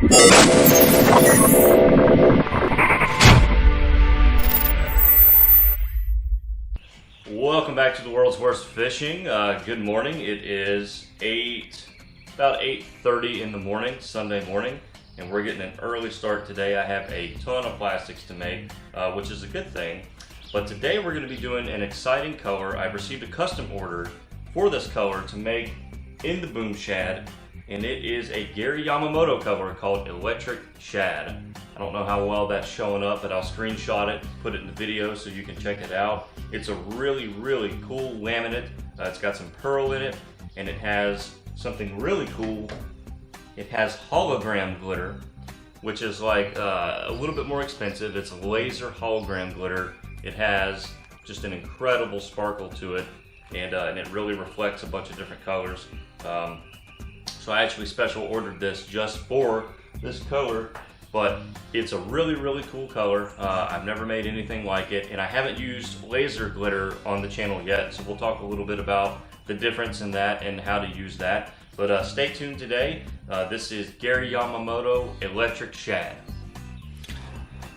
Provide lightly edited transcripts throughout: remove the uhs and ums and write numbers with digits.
Welcome back to the world's worst fishing. Good morning. It is about 8:30 in the morning, Sunday morning, and we're getting an early start today. I have a ton of plastics to make, which is a good thing. But today we're going to be doing an exciting color. I've received a custom order for this color to make in the Boom Shad, and it is a Gary Yamamoto color called Electric Shad. I don't know how well that's showing up, but I'll screenshot it, put it in the video so you can check it out. It's a really, really cool laminate. It's got some pearl in it, and it has something really cool. It has hologram glitter, which is like a little bit more expensive. It's a laser hologram glitter. It has just an incredible sparkle to it, and it really reflects a bunch of different colors. So I actually special ordered this just for this color, but it's a really, really cool color. I've never made anything like it, and I haven't used laser glitter on the channel yet, so we'll talk a little bit about the difference in that and how to use that. But stay tuned today. This is Gary Yamamoto Electric Shad.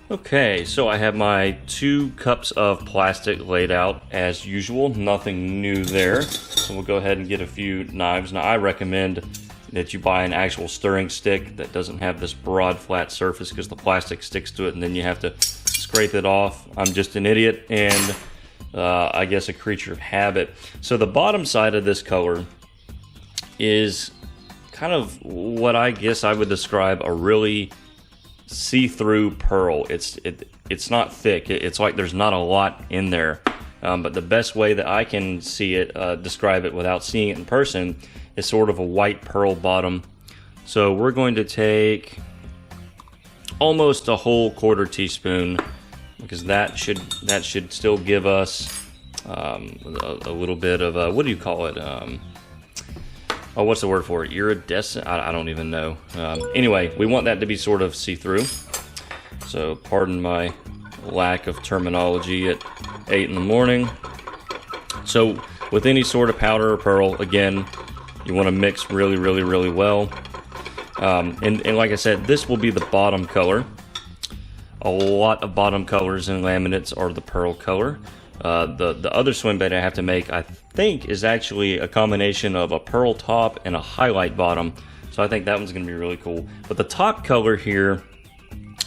Okay, so I have my 2 cups of plastic laid out as usual. Nothing new there. So we'll go ahead and get a few knives. Now I recommend that you buy an actual stirring stick that doesn't have this broad flat surface, because the plastic sticks to it and then you have to scrape it off. I'm just an idiot and I guess a creature of habit. So the bottom side of this color is kind of what I guess I would describe a really see-through pearl. It's not thick. It's like there's not a lot in there. But the best way that I can see it, describe it without seeing it in person, is sort of a white pearl bottom. So we're going to take almost a whole 1/4 teaspoon, because that should still give us a little bit of what do you call it? Oh, what's the word for it? Iridescent? I don't even know. Anyway, we want that to be sort of see-through. So pardon my lack of terminology at 8 in the morning. So with any sort of powder or pearl, again, you want to mix really, really, really well. And like I said, this will be the bottom color. A lot of bottom colors in laminates are the pearl color. The other swim bait I have to make, I think, is actually a combination of a pearl top and a highlight bottom. So I think that one's going to be really cool. But the top color here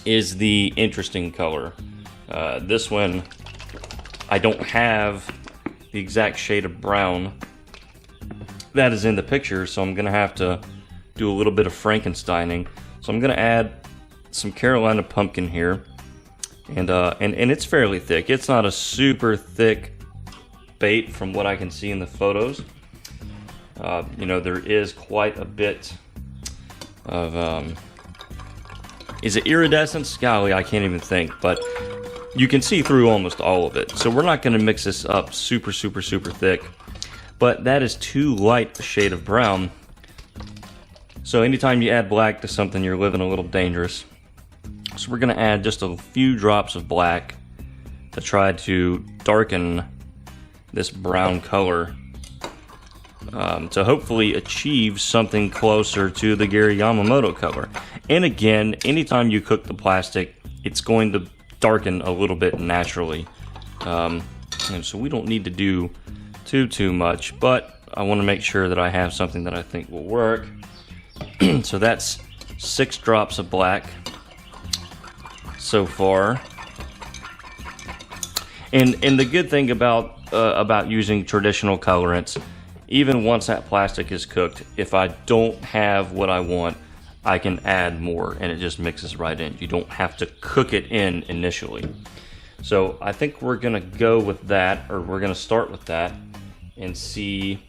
is the interesting color. This one, I don't have the exact shade of brown that is in the picture, so I'm going to have to do a little bit of Frankensteining. So I'm going to add some Carolina pumpkin here. And it's fairly thick. It's not a super thick bait from what I can see in the photos. You know, there is quite a bit of, is it iridescence? Golly, I can't even think, but you can see through almost all of it. So we're not going to mix this up super, super, super thick, but that is too light a shade of brown. So anytime you add black to something, you're living a little dangerous. So we're going to add just a few drops of black to try to darken this brown color to hopefully achieve something closer to the Gary Yamamoto color. And again, anytime you cook the plastic, it's going to darken a little bit naturally. And so we don't need to do too much, but I want to make sure that I have something that I think will work. So that's 6 drops of black so far. And the good thing about using traditional colorants, even once that plastic is cooked, if I don't have what I want, I can add more and it just mixes right in. You don't have to cook it in initially. So I think we're gonna go with that, or we're gonna start with that and see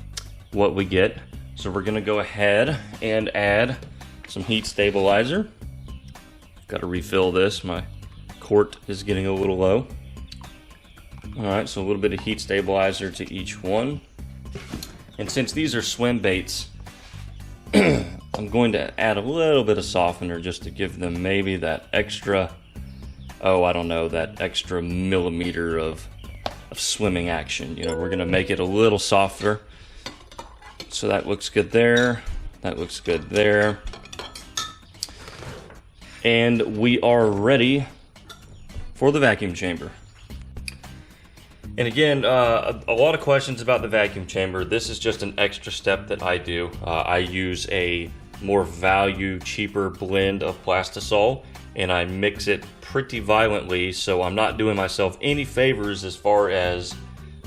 what we get. So we're gonna go ahead and add some heat stabilizer. Got to refill this. My quart is getting a little low. Alright, so a little bit of heat stabilizer to each one. And since these are swim baits, I'm going to add a little bit of softener just to give them maybe that extra, oh, I don't know, that extra millimeter of swimming action. You know, we're going to make it a little softer. So that looks good there. That looks good there. And we are ready for the vacuum chamber. And again, a lot of questions about the vacuum chamber. This is just an extra step that I do. I use a more value, cheaper blend of plastisol, and I mix it pretty violently, so I'm not doing myself any favors as far as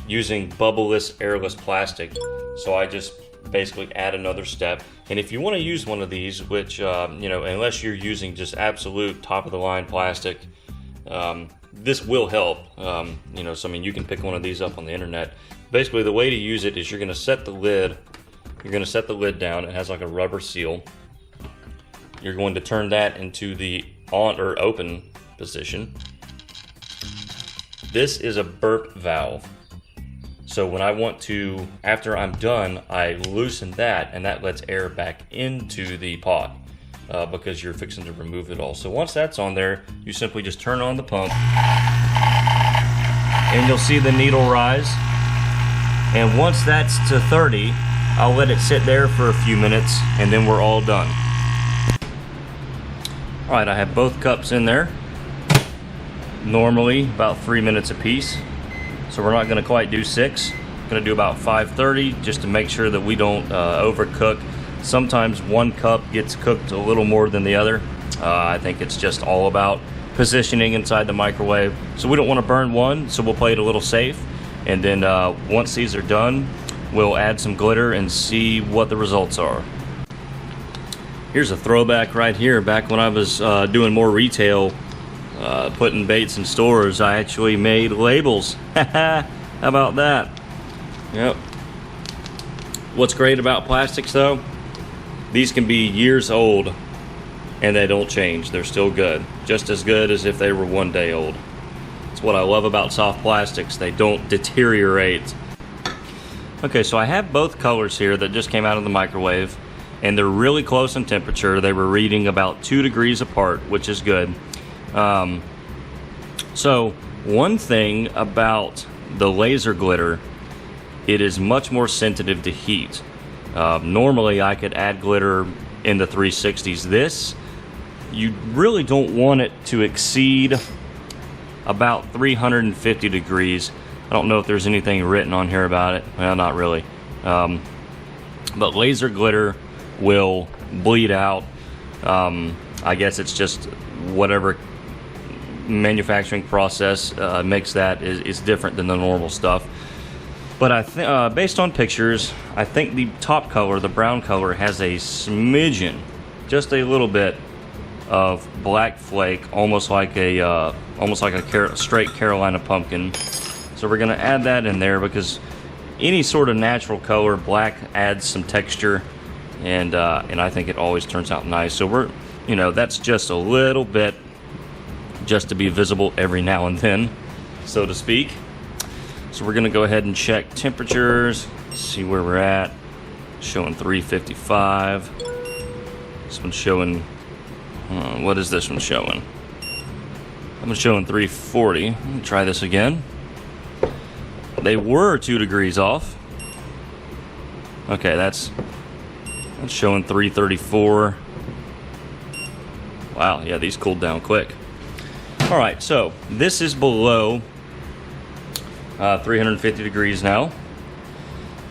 using bubbleless, airless plastic. So I just basically add another step. And if you want to use one of these, which unless you're using just absolute top-of-the-line plastic, this will help. So you can pick one of these up on the internet. Basically, the way to use it is you're going to set the lid. You're going to set the lid down. It has like a rubber seal. You're going to turn that into the on or open position. This is a burp valve. So when I want to, after I'm done, I loosen that, and that lets air back into the pot because you're fixing to remove it all. So once that's on there, you simply just turn on the pump, and you'll see the needle rise. And once that's to 30, I'll let it sit there for a few minutes, and then we're all done. All right, I have both cups in there. Normally about 3 minutes apiece. So we're not going to quite do 6. I'm going to do about 5:30 just to make sure that we don't overcook. Sometimes one cup gets cooked a little more than the other. I think it's just all about positioning inside the microwave. So we don't want to burn one, so we'll play it a little safe. And then once these are done, we'll add some glitter and see what the results are. Here's a throwback right here. Back when I was doing more retail, putting baits in stores, I actually made labels. How about that? Yep. What's great about plastics though, these can be years old and they don't change. They're still good. Just as good as if they were 1 day old. That's what I love about soft plastics. They don't deteriorate. Okay, so I have both colors here that just came out of the microwave, and they're really close in temperature. They were reading about 2 degrees apart, which is good. So one thing about the laser glitter, it is much more sensitive to heat. Normally I could add glitter in the 360s. This, you really don't want it to exceed about 350 degrees. I don't know if there's anything written on here about it. Well, not really. But laser glitter will bleed out. I guess it's just whatever manufacturing process makes that is different than the normal stuff. But I think based on pictures, I think the top color, the brown color, has a smidgen, just a little bit of black flake, almost like a straight Carolina pumpkin. So we're gonna add that in there because any sort of natural color, black adds some texture, and I think it always turns out nice. So that's just a little bit, just to be visible every now and then, so to speak. So we're gonna go ahead and check temperatures, see where we're at. Showing 355. This one's showing, what is this one showing? I'm showing 340. Let me try this again. They were 2 degrees off. Okay, that's showing 334. Wow, yeah, these cooled down quick. All right, so this is below 350 degrees now.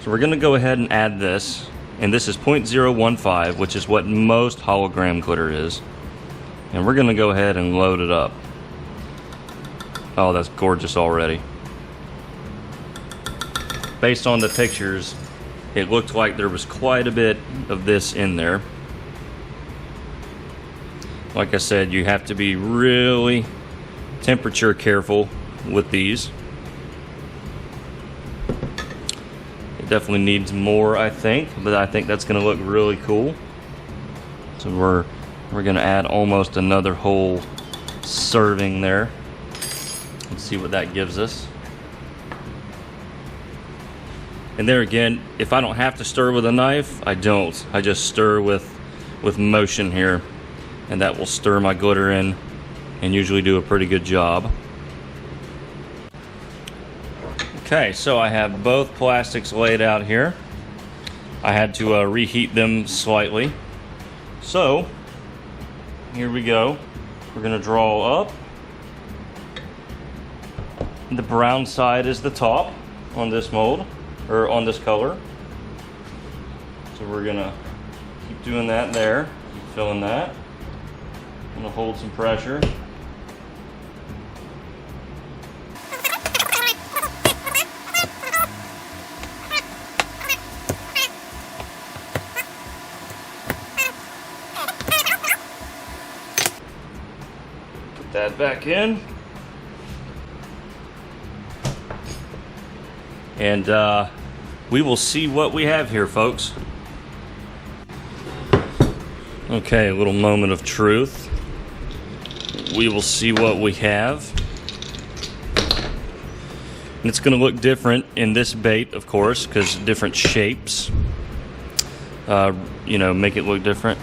So we're gonna go ahead and add this, and this is 0.015, which is what most hologram glitter is. And we're gonna go ahead and load it up. Oh, that's gorgeous already. Based on the pictures, it looked like there was quite a bit of this in there. Like I said, you have to be really temperature careful with these. It definitely needs more, I think, but I think that's going to look really cool. So we're going to add almost another whole serving there. Let's see what that gives us. And there again, if I don't have to stir with a knife, I don't. I just stir with motion here, and that will stir my glitter in and usually do a pretty good job. Okay, so I have both plastics laid out here. I had to reheat them slightly. So here we go. We're gonna draw up. The brown side is the top on this mold, or on this color. So we're gonna keep doing that there, keep filling that. I'm gonna hold some pressure. Put that back in. And we will see what we have here, folks. Okay, a little moment of truth. We will see what we have. And it's going to look different in this bait, of course, because different shapes, you know, make it look different.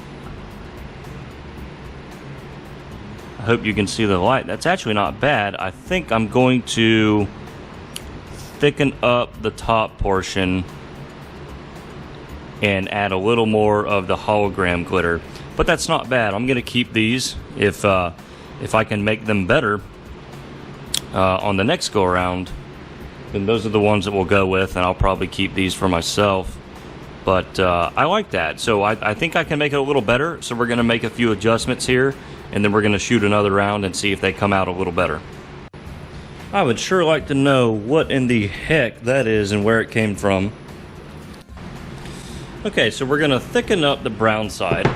I hope you can see the light. That's actually not bad. I think I'm going to thicken up the top portion and add a little more of the hologram glitter, but that's not bad. I'm gonna keep these if I can make them better on the next go around. Then those are the ones that we'll go with, and I'll probably keep these for myself. But I like that, so I think I can make it a little better. So we're gonna make a few adjustments here, and then we're gonna shoot another round and see if they come out a little better. I would sure like to know what in the heck that is and where it came from. Okay, so we're gonna thicken up the brown side.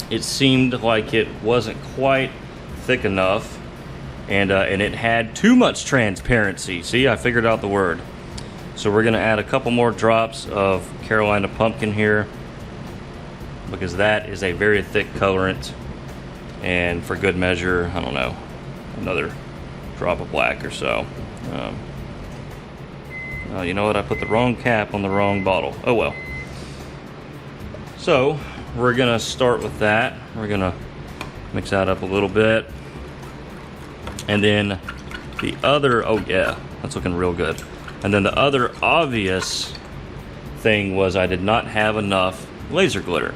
It seemed like it wasn't quite thick enough, and it had too much transparency. See, I figured out the word. So we're gonna add a couple more drops of Carolina pumpkin here, because that is a very thick colorant, and for good measure, I don't know, another drop of black or so. You know what? I put the wrong cap on the wrong bottle. Oh well. So we're gonna start with that. We're gonna mix that up a little bit, and then the other. Oh yeah, that's looking real good. And then the other obvious thing was I did not have enough laser glitter.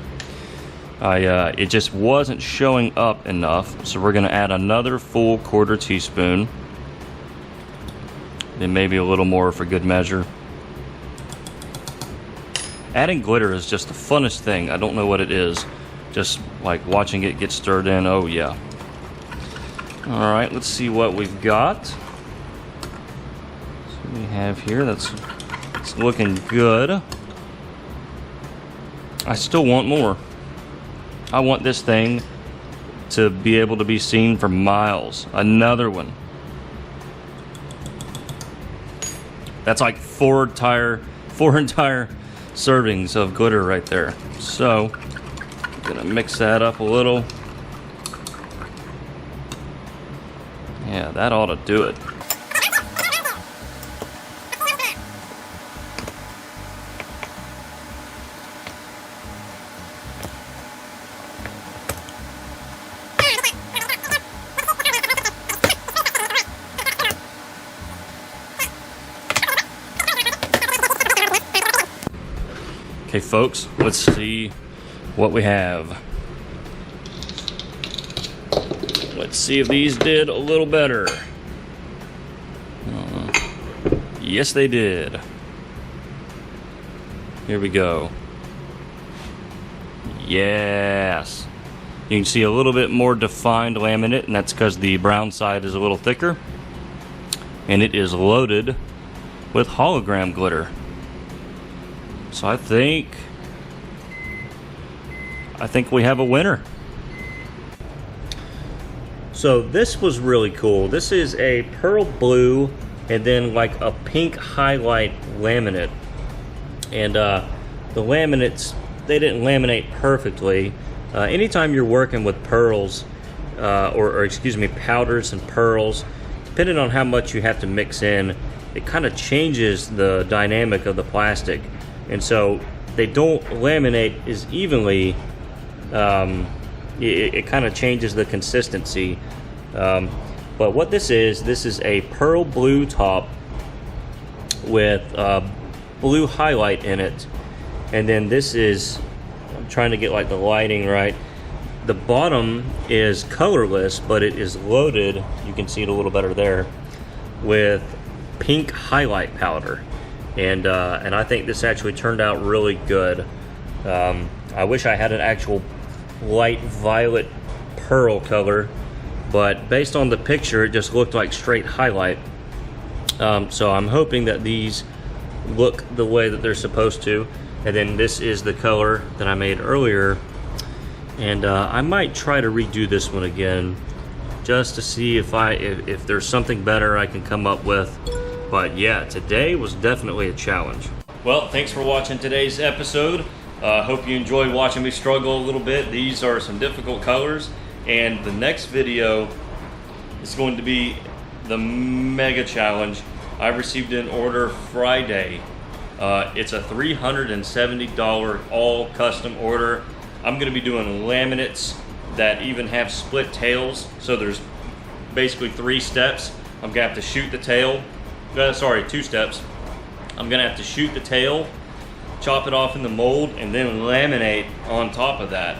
It just wasn't showing up enough, so we're gonna add another full 1/4 teaspoon. Then maybe a little more for good measure. Adding glitter is just the funnest thing. I don't know what it is. Just like watching it get stirred in. Oh yeah. All right, let's see what we've got. So we have here. It's looking good. I still want more. I want this thing to be able to be seen for miles. Another one. That's like four entire servings of glitter right there. So I'm gonna mix that up a little. Yeah, that ought to do it. Okay, folks, let's see what we have. Let's see if these did a little better. Yes, they did. Here we go. Yes. You can see a little bit more defined laminate, and that's because the brown side is a little thicker. And it is loaded with hologram glitter. So I think we have a winner. So this was really cool. This is a pearl blue and then like a pink highlight laminate. And the laminates, they didn't laminate perfectly. Anytime you're working with pearls, or excuse me, powders and pearls, depending on how much you have to mix in, it kind of changes the dynamic of the plastic. And so they don't laminate as evenly. It kind of changes the consistency. But what this is a pearl blue top with blue highlight in it. And then this is, I'm trying to get like the lighting right. The bottom is colorless, but it is loaded, you can see it a little better there, with pink highlight powder. And I think this actually turned out really good. I wish I had an actual light violet pearl color, but based on the picture, it just looked like straight highlight. So I'm hoping that these look the way that they're supposed to. And then this is the color that I made earlier. And I might try to redo this one again, just to see if there's something better I can come up with. But yeah, today was definitely a challenge. Well, thanks for watching today's episode. Hope you enjoyed watching me struggle a little bit. These are some difficult colors, and the next video is going to be the mega challenge. I received an order Friday. It's a $370 all custom order. I'm going to be doing laminates that even have split tails. So there's basically 3 steps. I'm going to have to shoot the tail. Sorry, 2 steps. I'm going to have to shoot the tail, chop it off in the mold, and then laminate on top of that.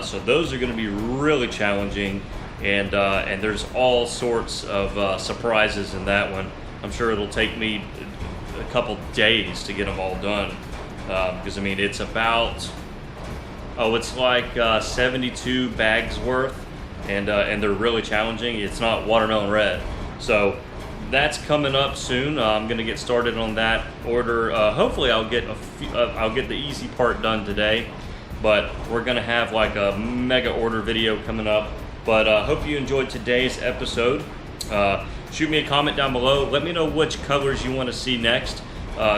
So those are going to be really challenging, and there's all sorts of surprises in that one. I'm sure it'll take me a couple days to get them all done, because I mean it's about it's like 72 bags worth, and they're really challenging. It's not watermelon red, so that's coming up soon. I'm gonna get started on that order. Hopefully I'll get the easy part done today, but we're gonna have like a mega order video coming up. But hope you enjoyed today's episode. Shoot me a comment down below. Let me know which colors you want to see next.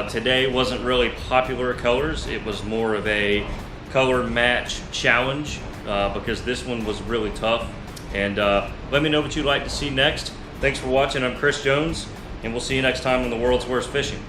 Today wasn't really popular colors. It was more of a color match challenge, because this one was really tough. And let me know what you'd like to see next. Thanks for watching. I'm Chris Jones, and we'll see you next time on The World's Worst Fishing.